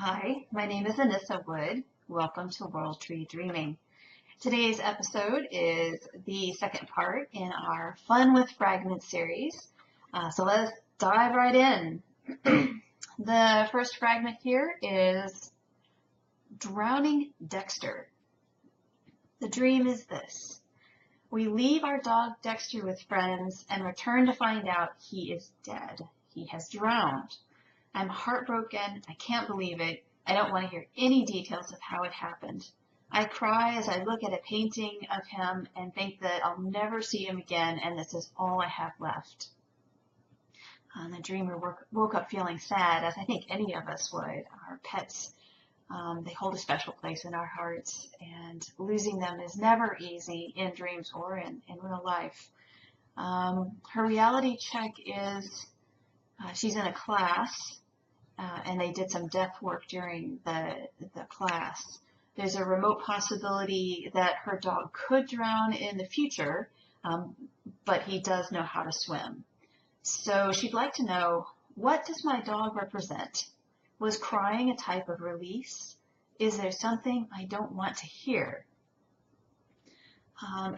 Hi, my name is Anissa Wood. Welcome to World Tree Dreaming. Today's episode is the second part in our Fun with Fragments series. So let's dive right in. The first fragment here is Drowning Dexter. The dream is this. We leave our dog Dexter with friends and return to find out he is dead. He has drowned. I'm heartbroken. I can't believe it. I don't want to hear any details of how it happened. I cry as I look at a painting of him and think that I'll never see him again and this is all I have left. And the dreamer woke up feeling sad, as I think any of us would. Our pets, they hold a special place in our hearts, and losing them is never easy in dreams or in real life. Her reality check is she's in a class, and they did some depth work during the class. There's a remote possibility that her dog could drown in the future, but he does know how to swim. So she'd like to know, what does my dog represent? Was crying a type of release? Is there something I don't want to hear?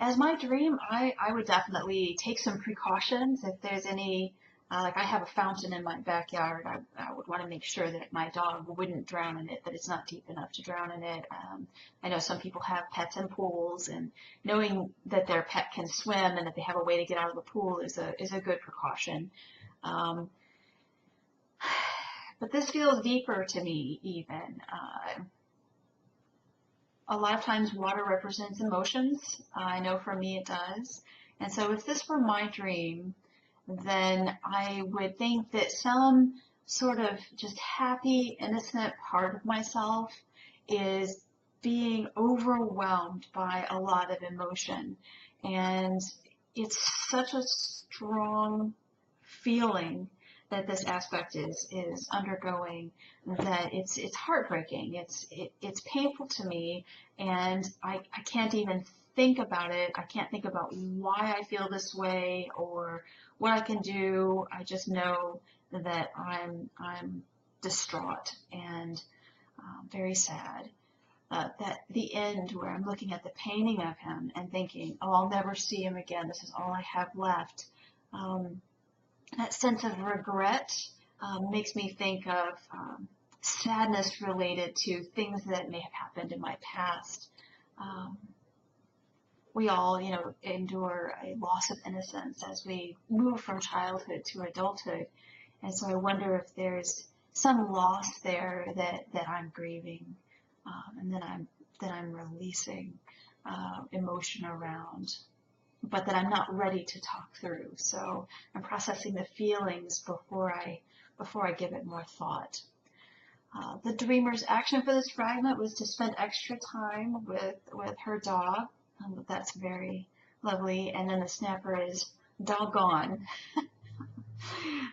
As my dream, I would definitely take some precautions if there's any. Like I have a fountain in my backyard. I would want to make sure that my dog wouldn't drown in it, that it's not deep enough to drown in it. I know some people have pets in pools, and knowing that their pet can swim and that they have a way to get out of the pool is a good precaution. But this feels deeper to me even. A lot of times water represents emotions. I know for me it does. And so if this were my dream, then I would think that some sort of just happy, innocent part of myself is being overwhelmed by a lot of emotion. And it's such a strong feeling that this aspect is undergoing that it's heartbreaking. It's painful to me, and I can't even think about it. I can't think about why I feel this way or what I can do. I just know that I'm distraught and very sad. That the end where I'm looking at the painting of him and thinking, oh, I'll never see him again. This is all I have left. That sense of regret makes me think of sadness related to things that may have happened in my past. We all, endure a loss of innocence as we move from childhood to adulthood. And so I wonder if there's some loss there that I'm grieving, and that I'm releasing emotion around, but that I'm not ready to talk through. So I'm processing the feelings before I give it more thought. The dreamer's action for this fragment was to spend extra time with her dog. That's very lovely. And then the snapper is doggone.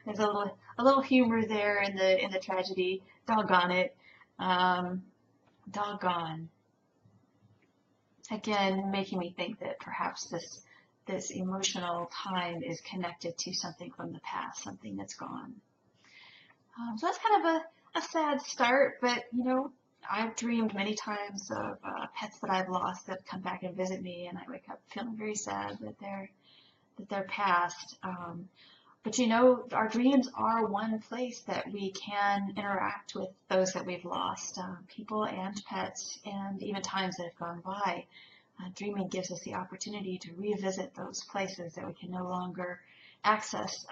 There's a little humor there in the tragedy. Doggone it. Doggone. Again, making me think that perhaps this emotional time is connected to something from the past, something that's gone. So that's kind of a sad start, but I've dreamed many times of pets that I've lost that come back and visit me, and I wake up feeling very sad that they're passed. But our dreams are one place that we can interact with those that we've lost, people and pets, and even times that have gone by. Dreaming gives us the opportunity to revisit those places that we can no longer access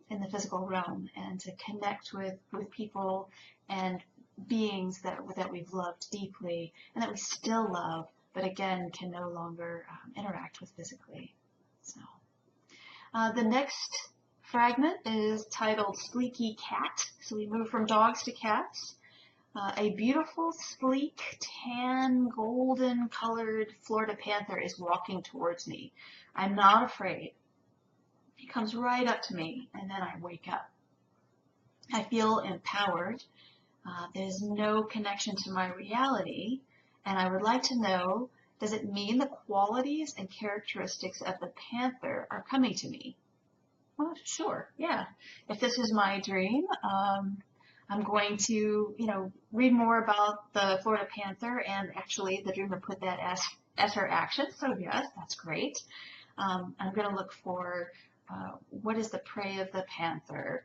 in the physical realm, and to connect with people and beings that we've loved deeply and that we still love, but again can no longer interact with physically. So the next fragment is titled Sleeky Cat. So we move from dogs to cats. A beautiful, sleek, tan, golden colored Florida panther is walking towards me. I'm not afraid. He comes right up to me, and then I wake up. I feel empowered. There's no connection to my reality, and I would like to know, does it mean the qualities and characteristics of the panther are coming to me? Well, sure, yeah. If this is my dream, I'm going to, read more about the Florida panther, and actually the dreamer put that as her action. So yes, that's great. I'm going to look for what is the prey of the panther.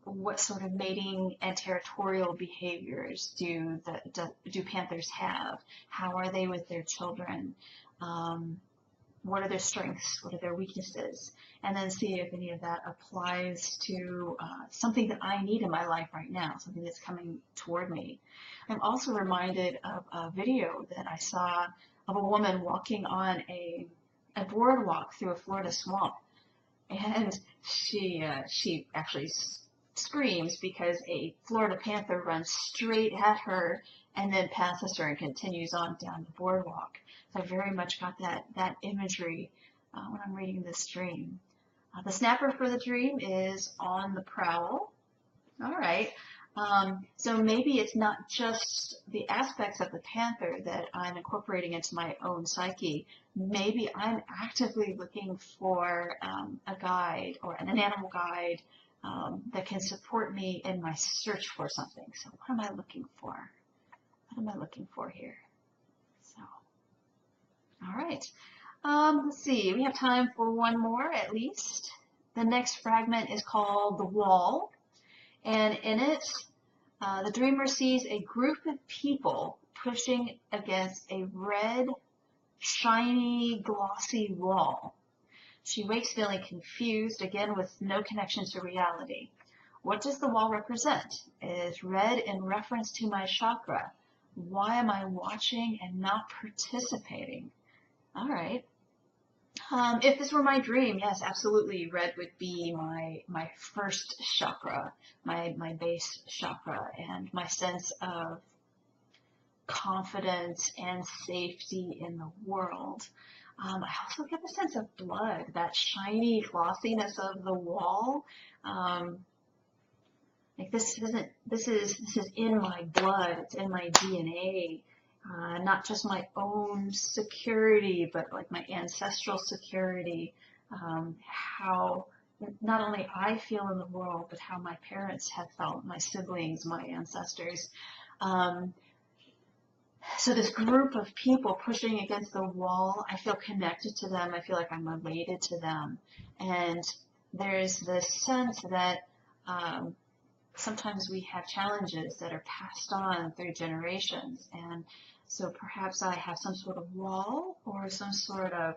What sort of mating and territorial behaviors do panthers have? How are they with their children? What are their strengths? What are their weaknesses? And then see if any of that applies to something that I need in my life right now, something that's coming toward me. I'm also reminded of a video that I saw of a woman walking on a boardwalk through a Florida swamp. And she actually screams because a Florida panther runs straight at her and then passes her and continues on down the boardwalk. So I very much got that imagery when I'm reading this dream. The snapper for the dream is on the prowl. All right. So maybe it's not just the aspects of the panther that I'm incorporating into my own psyche. Maybe I'm actively looking for a guide or an animal guide that can support me in my search for something. So what am I looking for? What am I looking for here? So, all right. Let's see. We have time for one more at least. The next fragment is called The Wall. And in it, the dreamer sees a group of people pushing against a red, shiny, glossy wall. She wakes feeling confused, again with no connection to reality. What does the wall represent? It is red in reference to my chakra. Why am I watching and not participating? All right. If this were my dream, yes, absolutely, red would be my first chakra, my base chakra, and my sense of confidence and safety in the world. I also get a sense of blood, that shiny glossiness of the wall. Like this is in my blood, it's in my DNA. Not just my own security, but like my ancestral security, how not only I feel in the world, but how my parents have felt, my siblings, my ancestors. So this group of people pushing against the wall, I feel connected to them. I feel like I'm related to them. And there's this sense that sometimes we have challenges that are passed on through generations. And so perhaps I have some sort of wall or some sort of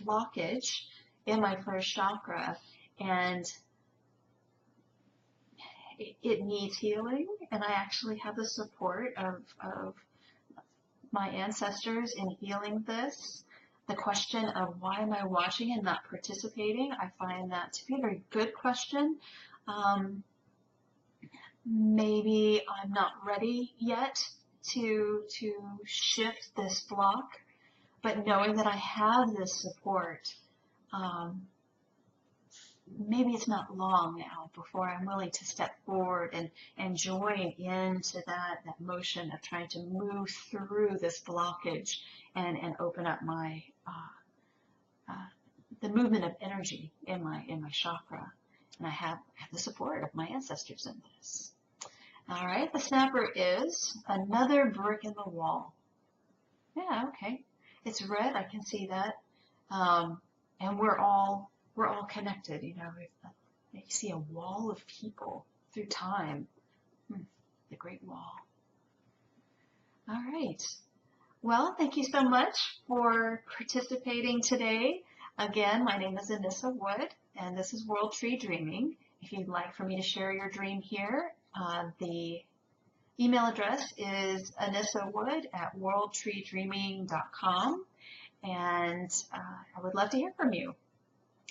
blockage in my first chakra, and it needs healing. And I actually have the support of my ancestors in healing this. The question of why am I watching and not participating, I find that to be a very good question. Maybe I'm not ready yet to shift this block, but knowing that I have this support, maybe it's not long now before I'm willing to step forward and join into that motion of trying to move through this blockage and open up my the movement of energy in my chakra. And I have the support of my ancestors in this. All right, the snapper is another brick in the wall. Yeah, okay. It's red, I can see that. And we're all connected, you know. You see a wall of people through time. The Great Wall. All right. Well, thank you so much for participating today. Again, my name is Anissa Wood, and this is World Tree Dreaming. If you'd like for me to share your dream here, the email address is anissawood@worldtreedreaming.com, and I would love to hear from you.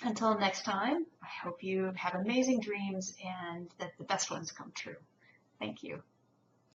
Until next time, I hope you have amazing dreams and that the best ones come true. Thank you.